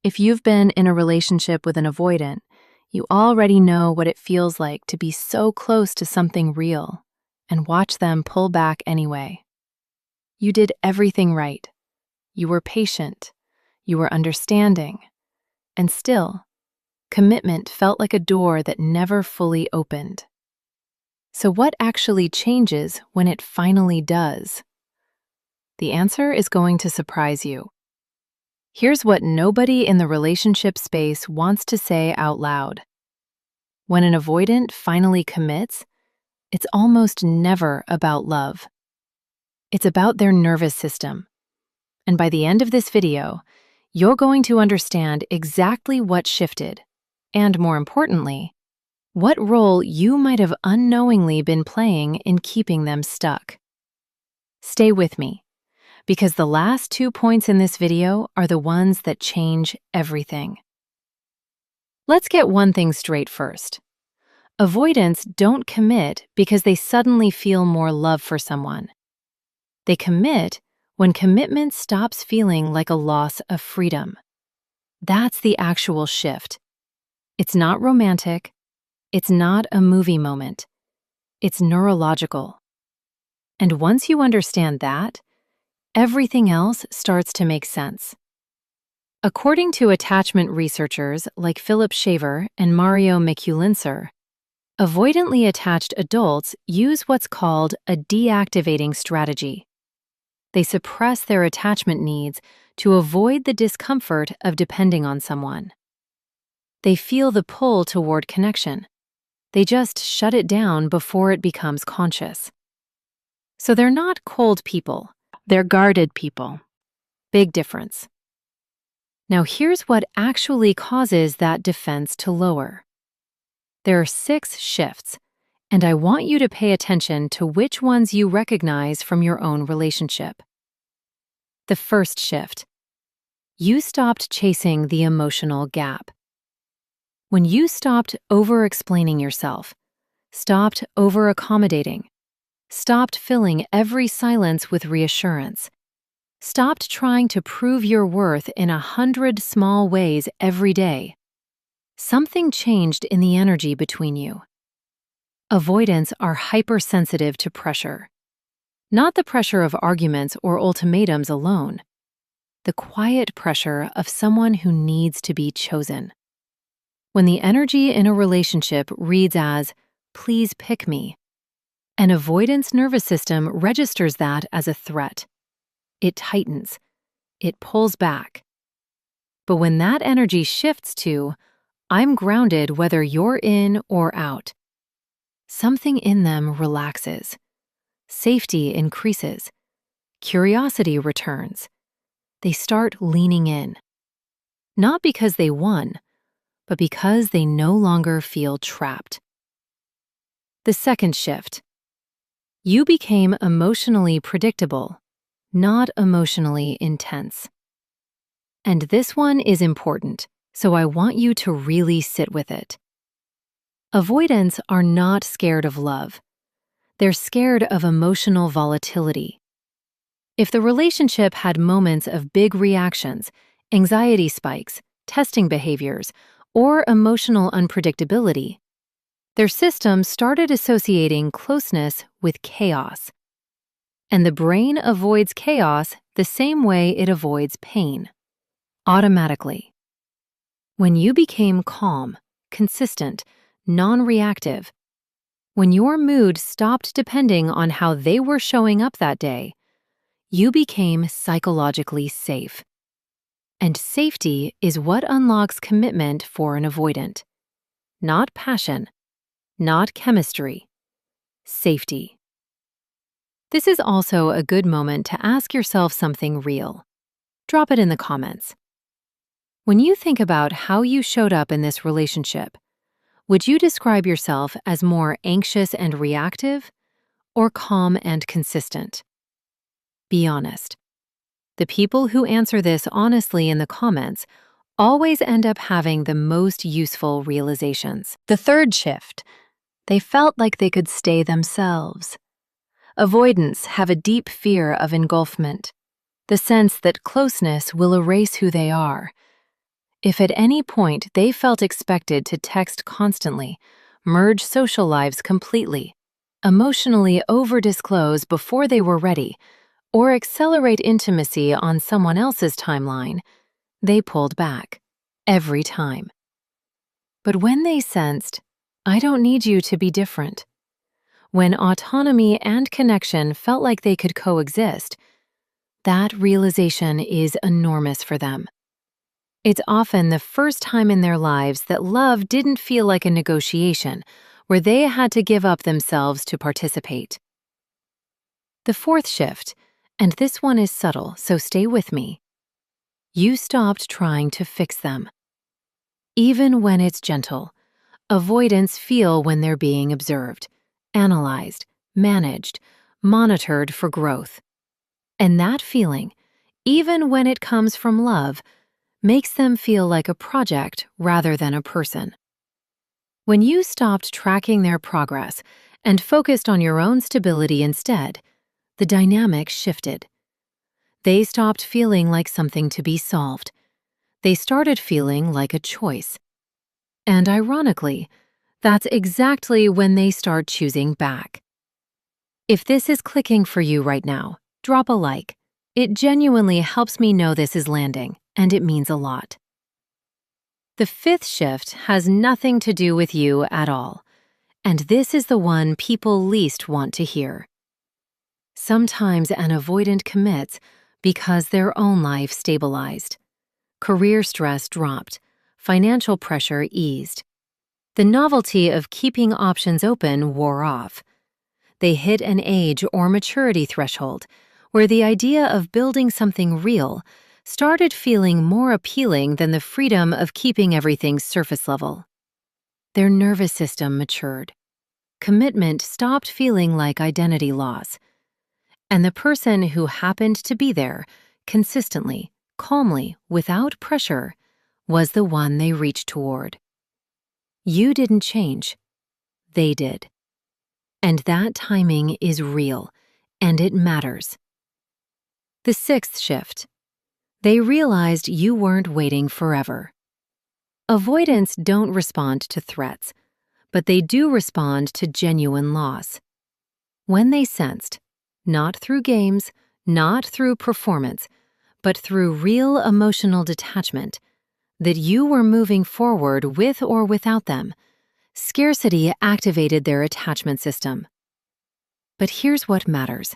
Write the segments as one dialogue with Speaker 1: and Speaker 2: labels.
Speaker 1: If you've been in a relationship with an avoidant, you already know what it feels like to be so close to something real and watch them pull back anyway. You did everything right. You were patient. You were understanding. And still, commitment felt like a door that never fully opened. So what actually changes when it finally does? The answer is going to surprise you. Here's what nobody in the relationship space wants to say out loud. When an avoidant finally commits, it's almost never about love. It's about their nervous system. And by the end of this video, you're going to understand exactly what shifted, and more importantly, what role you might have unknowingly been playing in keeping them stuck. Stay with me, because the last 2 points in this video are the ones that change everything. Let's get one thing straight first. Avoidants don't commit because they suddenly feel more love for someone. They commit when commitment stops feeling like a loss of freedom. That's the actual shift. It's not romantic. It's not a movie moment. It's neurological. And once you understand that, everything else starts to make sense. According to attachment researchers like Philip Shaver and Mario Mikulincer, avoidantly attached adults use what's called a deactivating strategy. They suppress their attachment needs to avoid the discomfort of depending on someone. They feel the pull toward connection. They just shut it down before it becomes conscious. So they're not cold people. They're guarded people. Big difference. Now here's what actually causes that defense to lower. There are 6 shifts, and I want you to pay attention to which ones you recognize from your own relationship. The first shift. You stopped chasing the emotional gap. When you stopped over-explaining yourself, stopped over-accommodating, stopped filling every silence with reassurance, stopped trying to prove your worth in 100 small ways every day, something changed in the energy between you. Avoidants are hypersensitive to pressure. Not the pressure of arguments or ultimatums alone, the quiet pressure of someone who needs to be chosen. When the energy in a relationship reads as, "Please pick me," an avoidance nervous system registers that as a threat. It tightens. It pulls back. But when that energy shifts to, "I'm grounded whether you're in or out," something in them relaxes. Safety increases. Curiosity returns. They start leaning in. Not because they won, but because they no longer feel trapped. The second shift. You became emotionally predictable, not emotionally intense. And this one is important, so I want you to really sit with it. Avoidants are not scared of love. They're scared of emotional volatility. If the relationship had moments of big reactions, anxiety spikes, testing behaviors, or emotional unpredictability, their system started associating closeness with chaos. And the brain avoids chaos the same way it avoids pain, automatically. When you became calm, consistent, non-reactive, when your mood stopped depending on how they were showing up that day, you became psychologically safe. And safety is what unlocks commitment for an avoidant. Not passion, not chemistry, safety. This is also a good moment to ask yourself something real. Drop it in the comments. When you think about how you showed up in this relationship, would you describe yourself as more anxious and reactive, or calm and consistent? Be honest. The people who answer this honestly in the comments always end up having the most useful realizations. The third shift. They felt like they could stay themselves. Avoidants have a deep fear of engulfment, the sense that closeness will erase who they are. If at any point they felt expected to text constantly, merge social lives completely, emotionally over-disclose before they were ready, or accelerate intimacy on someone else's timeline, they pulled back, every time. But when they sensed, "I don't need you to be different," when autonomy and connection felt like they could coexist, that realization is enormous for them. It's often the first time in their lives that love didn't feel like a negotiation, where they had to give up themselves to participate. The fourth shift, and this one is subtle, so stay with me. You stopped trying to fix them. Even when it's gentle, avoidants feel when they're being observed, analyzed, managed, monitored for growth. And that feeling, even when it comes from love, makes them feel like a project rather than a person. When you stopped tracking their progress and focused on your own stability instead, the dynamic shifted. They stopped feeling like something to be solved. They started feeling like a choice. And ironically, that's exactly when they start choosing back. If this is clicking for you right now, drop a like. It genuinely helps me know this is landing, and it means a lot. The fifth shift has nothing to do with you at all, and this is the one people least want to hear. Sometimes an avoidant commits because their own life stabilized. Career stress dropped, financial pressure eased. The novelty of keeping options open wore off. They hit an age or maturity threshold where the idea of building something real started feeling more appealing than the freedom of keeping everything surface level. Their nervous system matured. Commitment stopped feeling like identity loss. And the person who happened to be there, consistently, calmly, without pressure, was the one they reached toward. You didn't change. They did. And that timing is real, and it matters. The sixth shift. They realized you weren't waiting forever. Avoidants don't respond to threats, but they do respond to genuine loss. When they sensed, not through games, not through performance, but through real emotional detachment, that you were moving forward with or without them, scarcity activated their attachment system. But here's what matters.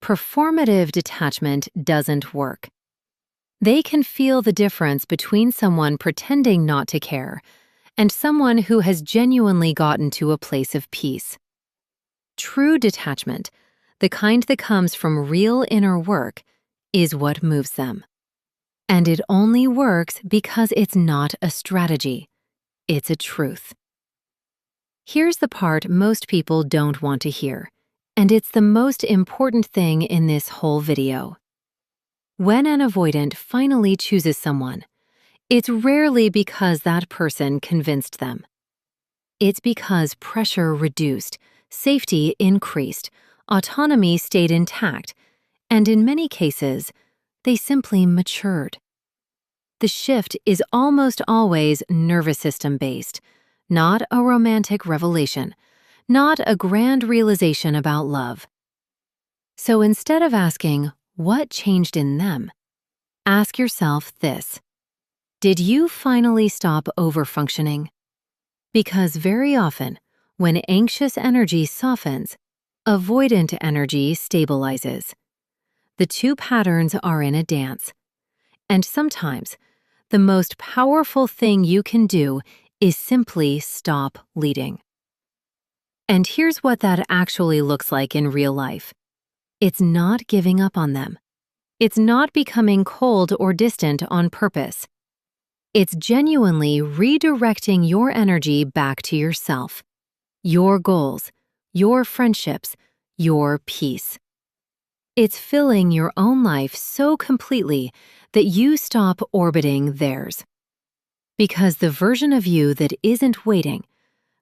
Speaker 1: Performative detachment doesn't work. They can feel the difference between someone pretending not to care and someone who has genuinely gotten to a place of peace. True detachment, the kind that comes from real inner work, is what moves them. And it only works because it's not a strategy. It's a truth. Here's the part most people don't want to hear, and it's the most important thing in this whole video. When an avoidant finally chooses someone, it's rarely because that person convinced them. It's because pressure reduced, safety increased, autonomy stayed intact, and in many cases, they simply matured. The shift is almost always nervous system based, not a romantic revelation, not a grand realization about love. So instead of asking, what changed in them? Ask yourself this. Did you finally stop overfunctioning? Because very often, when anxious energy softens, avoidant energy stabilizes. The two patterns are in a dance. And sometimes, the most powerful thing you can do is simply stop leading. And here's what that actually looks like in real life. It's not giving up on them. It's not becoming cold or distant on purpose. It's genuinely redirecting your energy back to yourself, your goals, your friendships, your peace. It's filling your own life so completely that you stop orbiting theirs. Because the version of you that isn't waiting,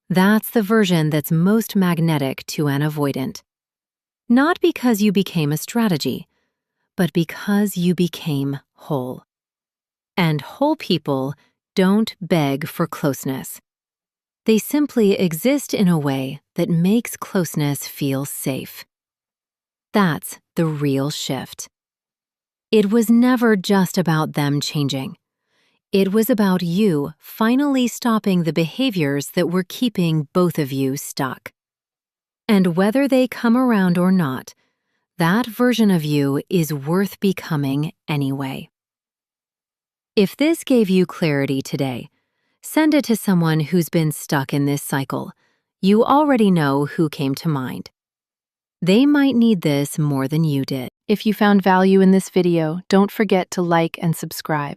Speaker 1: that's the version that's most magnetic to an avoidant. Not because you became a strategy, but because you became whole. And whole people don't beg for closeness. They simply exist in a way that makes closeness feel safe. That's the real shift. It was never just about them changing. It was about you finally stopping the behaviors that were keeping both of you stuck. And whether they come around or not, that version of you is worth becoming anyway. If this gave you clarity today, send it to someone who's been stuck in this cycle. You already know who came to mind. They might need this more than you did. If you found value in this video, don't forget to like and subscribe.